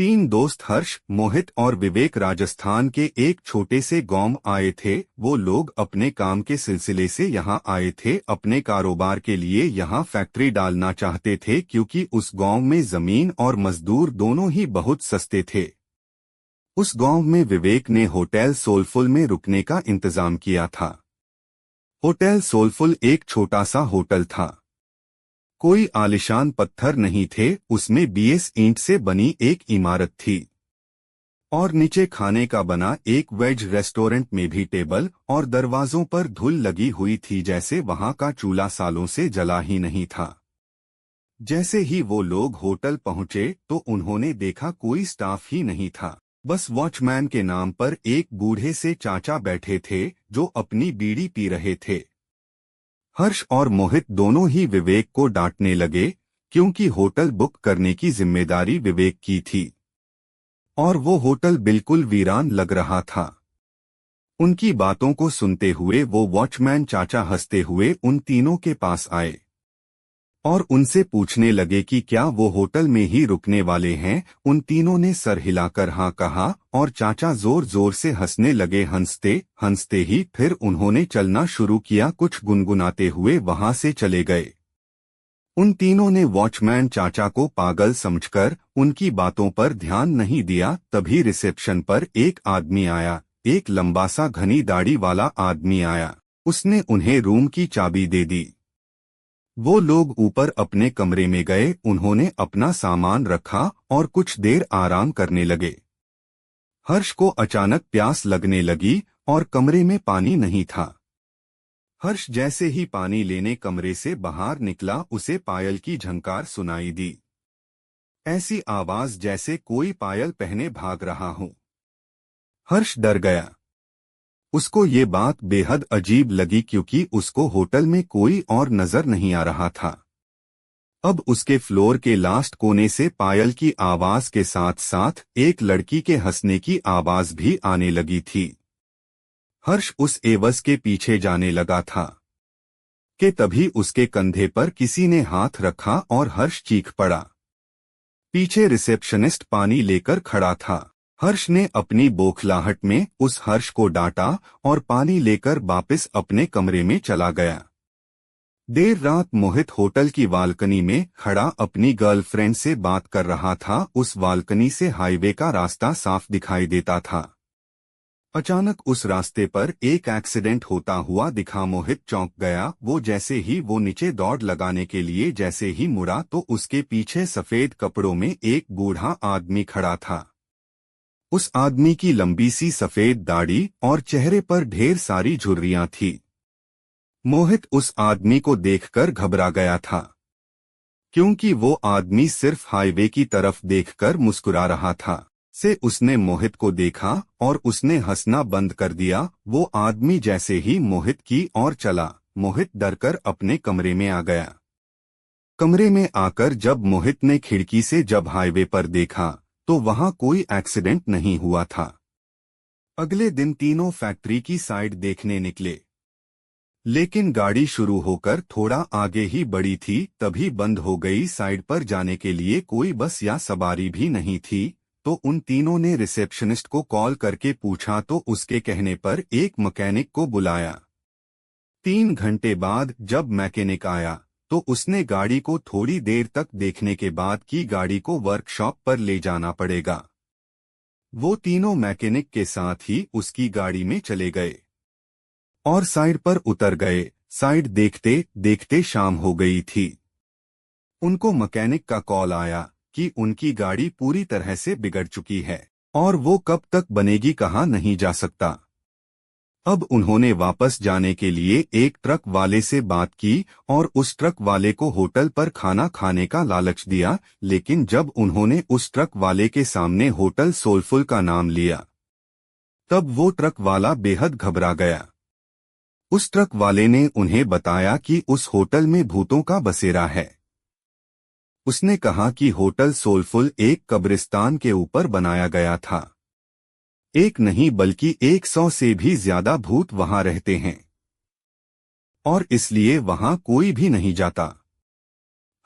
तीन दोस्त हर्ष, मोहित और विवेक राजस्थान के एक छोटे से गांव आए थे। वो लोग अपने काम के सिलसिले से यहाँ आए थे। अपने कारोबार के लिए यहाँ फैक्ट्री डालना चाहते थे क्योंकि उस गांव में जमीन और मजदूर दोनों ही बहुत सस्ते थे। उस गांव में विवेक ने होटल सोलफुल में रुकने का इंतजाम किया था। होटल सोलफुल एक छोटा सा होटल था। कोई आलिशान पत्थर नहीं थे, उसमें 20 ईंट से बनी एक इमारत थी और नीचे खाने का बना एक वेज रेस्टोरेंट में भी टेबल और दरवाजों पर धूल लगी हुई थी, जैसे वहां का चूल्हा सालों से जला ही नहीं था। जैसे ही वो लोग होटल पहुंचे तो उन्होंने देखा कोई स्टाफ ही नहीं था। बस वॉचमैन के नाम पर एक बूढ़े से चाचा बैठे थे जो अपनी बीड़ी पी रहे थे। हर्ष और मोहित दोनों ही विवेक को डांटने लगे क्योंकि होटल बुक करने की जिम्मेदारी विवेक की थी और वो होटल बिल्कुल वीरान लग रहा था। उनकी बातों को सुनते हुए वो वॉचमैन चाचा हंसते हुए उन तीनों के पास आए और उनसे पूछने लगे कि क्या वो होटल में ही रुकने वाले हैं। उन तीनों ने सर हिलाकर हाँ कहा और चाचा जोर जोर से हंसने लगे। हंसते हंसते ही फिर उन्होंने चलना शुरू किया। कुछ गुनगुनाते हुए वहां से चले गए। उन तीनों ने वॉचमैन चाचा को पागल समझकर उनकी बातों पर ध्यान नहीं दिया। तभी रिसेप्शन पर एक आदमी आया, एक लंबा सा घनी दाढ़ी वाला आदमी आया। उसने उन्हें रूम की चाबी दे दी। वो लोग ऊपर अपने कमरे में गए। उन्होंने अपना सामान रखा और कुछ देर आराम करने लगे। हर्ष को अचानक प्यास लगने लगी और कमरे में पानी नहीं था। हर्ष जैसे ही पानी लेने कमरे से बाहर निकला, उसे पायल की झंकार सुनाई दी। ऐसी आवाज जैसे कोई पायल पहने भाग रहा हो। हर्ष डर गया। उसको ये बात बेहद अजीब लगी क्योंकि उसको होटल में कोई और नजर नहीं आ रहा था। अब उसके फ्लोर के लास्ट कोने से पायल की आवाज के साथ साथ एक लड़की के हंसने की आवाज भी आने लगी थी। हर्ष उस एवज के पीछे जाने लगा था कि तभी उसके कंधे पर किसी ने हाथ रखा और हर्ष चीख पड़ा। पीछे रिसेप्शनिस्ट पानी लेकर खड़ा था। हर्ष ने अपनी बौखलाहट में उस हर्ष को डांटा और पानी लेकर वापस अपने कमरे में चला गया। देर रात मोहित होटल की बालकनी में खड़ा अपनी गर्लफ्रेंड से बात कर रहा था। उस बालकनी से हाईवे का रास्ता साफ दिखाई देता था। अचानक उस रास्ते पर एक एक्सीडेंट होता हुआ दिखा। मोहित चौंक गया। वो जैसे ही वो नीचे दौड़ लगाने के लिए जैसे ही मुड़ा तो उसके पीछे सफेद कपड़ों में एक बूढ़ा आदमी खड़ा था। उस आदमी की लंबी सी सफेद दाढ़ी और चेहरे पर ढेर सारी झुर्रियां थी। मोहित उस आदमी को देखकर घबरा गया था क्योंकि वो आदमी सिर्फ हाईवे की तरफ देखकर मुस्कुरा रहा था। से उसने मोहित को देखा और उसने हंसना बंद कर दिया। वो आदमी जैसे ही मोहित की ओर चला, मोहित डरकर अपने कमरे में आ गया। कमरे में आकर जब मोहित ने खिड़की से जब हाईवे पर देखा तो वहां कोई एक्सीडेंट नहीं हुआ था। अगले दिन तीनों फैक्ट्री की साइड देखने निकले, लेकिन गाड़ी शुरू होकर थोड़ा आगे ही बढ़ी थी तभी बंद हो गई। साइड पर जाने के लिए कोई बस या सवारी भी नहीं थी। तो उन तीनों ने रिसेप्शनिस्ट को कॉल करके पूछा तो उसके कहने पर एक मैकेनिक को बुलाया। 3 घंटे बाद जब मैकेनिक आया तो उसने गाड़ी को थोड़ी देर तक देखने के बाद की गाड़ी को वर्कशॉप पर ले जाना पड़ेगा। वो तीनों मैकेनिक के साथ ही उसकी गाड़ी में चले गए और साइड पर उतर गए। साइड देखते देखते शाम हो गई थी। उनको मैकेनिक का कॉल आया कि उनकी गाड़ी पूरी तरह से बिगड़ चुकी है और वो कब तक बनेगी कहाँ नहीं जा सकता। अब उन्होंने वापस जाने के लिए एक ट्रक वाले से बात की और उस ट्रक वाले को होटल पर खाना खाने का लालच दिया। लेकिन जब उन्होंने उस ट्रक वाले के सामने होटल सोलफुल का नाम लिया तब वो ट्रक वाला बेहद घबरा गया। उस ट्रक वाले ने उन्हें बताया कि उस होटल में भूतों का बसेरा है। उसने कहा कि होटल सोलफुल एक कब्रिस्तान के ऊपर बनाया गया था। एक नहीं बल्कि 100 से भी ज्यादा भूत वहां रहते हैं और इसलिए वहां कोई भी नहीं जाता।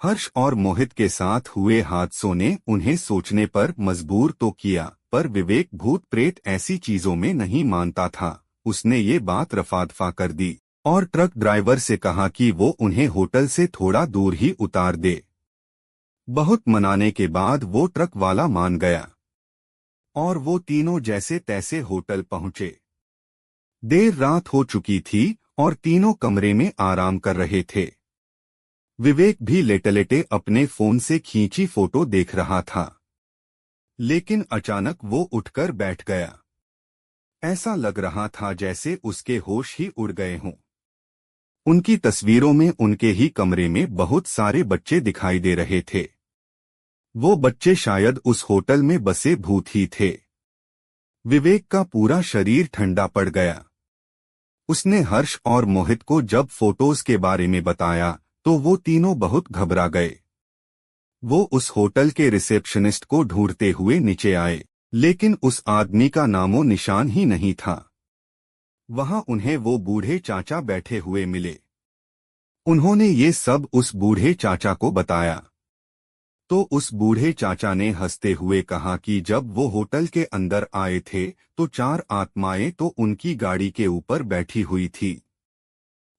हर्ष और मोहित के साथ हुए हादसों ने उन्हें सोचने पर मजबूर तो किया, पर विवेक भूत प्रेत ऐसी चीजों में नहीं मानता था। उसने ये बात रफा-दफा कर दी और ट्रक ड्राइवर से कहा कि वो उन्हें होटल से थोड़ा दूर ही उतार दे। बहुत मनाने के बाद वो ट्रक वाला मान गया और वो तीनों जैसे तैसे होटल पहुंचे। देर रात हो चुकी थी और तीनों कमरे में आराम कर रहे थे। विवेक भी लेटे-लेटे अपने फोन से खींची फोटो देख रहा था, लेकिन अचानक वो उठकर बैठ गया। ऐसा लग रहा था जैसे उसके होश ही उड़ गए हों। उनकी तस्वीरों में उनके ही कमरे में बहुत सारे बच्चे दिखाई दे रहे थे। वो बच्चे शायद उस होटल में बसे भूत ही थे। विवेक का पूरा शरीर ठंडा पड़ गया। उसने हर्ष और मोहित को जब फोटोज के बारे में बताया तो वो तीनों बहुत घबरा गए। वो उस होटल के रिसेप्शनिस्ट को ढूंढते हुए नीचे आए, लेकिन उस आदमी का नामो निशान ही नहीं था। वहां उन्हें वो बूढ़े चाचा बैठे हुए मिले। उन्होंने ये सब उस बूढ़े चाचा को बताया तो उस बूढ़े चाचा ने हंसते हुए कहा कि जब वो होटल के अंदर आए थे तो 4 आत्माएं तो उनकी गाड़ी के ऊपर बैठी हुई थी।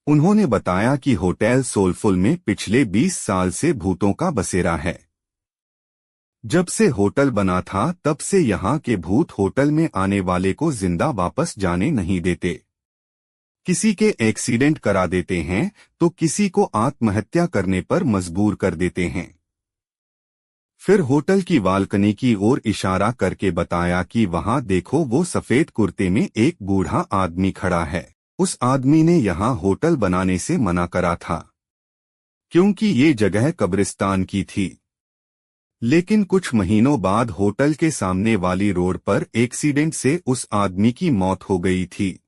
उन्होंने बताया कि होटल सोलफुल में पिछले 20 साल से भूतों का बसेरा है। जब से होटल बना था तब से यहाँ के भूत होटल में आने वाले को जिंदा वापस जाने नहीं देते। किसी के एक्सीडेंट करा देते हैं तो किसी को आत्महत्या करने पर मजबूर कर देते हैं। फिर होटल की बालकनी की ओर इशारा करके बताया कि वहां देखो, वो सफेद कुर्ते में एक बूढ़ा आदमी खड़ा है। उस आदमी ने यहाँ होटल बनाने से मना करा था क्योंकि ये जगह कब्रिस्तान की थी। लेकिन कुछ महीनों बाद होटल के सामने वाली रोड पर एक्सीडेंट से उस आदमी की मौत हो गई थी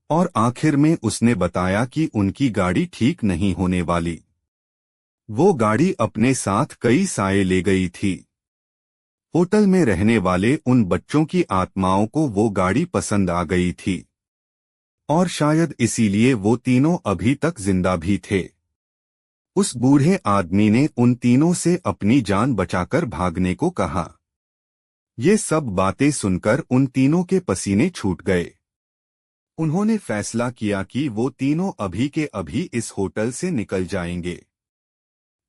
और आखिर में उसने बताया कि उनकी गाड़ी ठीक नहीं होने वाली। वो गाड़ी अपने साथ कई साए ले गई थी। होटल में रहने वाले उन बच्चों की आत्माओं को वो गाड़ी पसंद आ गई थी और शायद इसीलिए वो तीनों अभी तक जिंदा भी थे। उस बूढ़े आदमी ने उन तीनों से अपनी जान बचाकर भागने को कहा। ये सब बातें सुनकर उन तीनों के पसीने छूट गए। उन्होंने फैसला किया कि वो तीनों अभी के अभी इस होटल से निकल जाएंगे।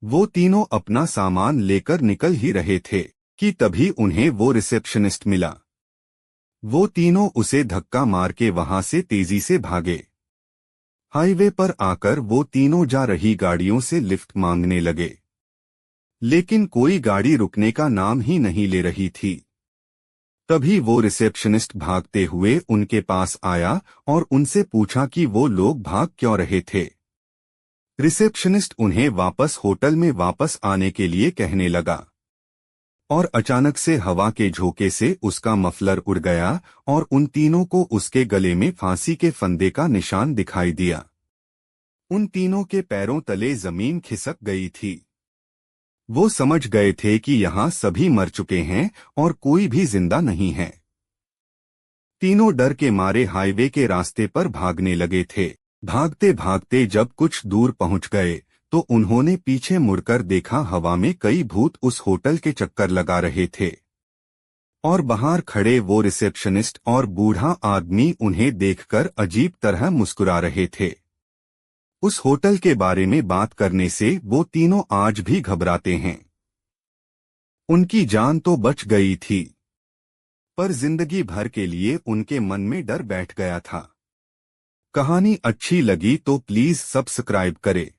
वो तीनों अपना सामान लेकर निकल ही रहे थे कि तभी उन्हें वो रिसेप्शनिस्ट मिला। वो तीनों उसे धक्का मार के वहां से तेजी से भागे। हाईवे पर आकर वो तीनों जा रही गाड़ियों से लिफ्ट मांगने लगे, लेकिन कोई गाड़ी रुकने का नाम ही नहीं ले रही थी। तभी वो रिसेप्शनिस्ट भागते हुए उनके पास आया और उनसे पूछा कि वो लोग भाग क्यों रहे थे। रिसेप्शनिस्ट उन्हें वापस होटल में वापस आने के लिए कहने लगा और अचानक से हवा के झोंके से उसका मफलर उड़ गया और उन तीनों को उसके गले में फांसी के फंदे का निशान दिखाई दिया। उन तीनों के पैरों तले जमीन खिसक गई थी। वो समझ गए थे कि यहाँ सभी मर चुके हैं और कोई भी जिंदा नहीं है। तीनों डर के मारे हाईवे के रास्ते पर भागने लगे थे। भागते भागते जब कुछ दूर पहुंच गए तो उन्होंने पीछे मुड़कर देखा, हवा में कई भूत उस होटल के चक्कर लगा रहे थे और बाहर खड़े वो रिसेप्शनिस्ट और बूढ़ा आदमी उन्हें देखकर अजीब तरह मुस्कुरा रहे थे। उस होटल के बारे में बात करने से वो तीनों आज भी घबराते हैं। उनकी जान तो बच गई थी, पर जिंदगी भर के लिए उनके मन में डर बैठ गया था। कहानी अच्छी लगी तो प्लीज सब्सक्राइब करें।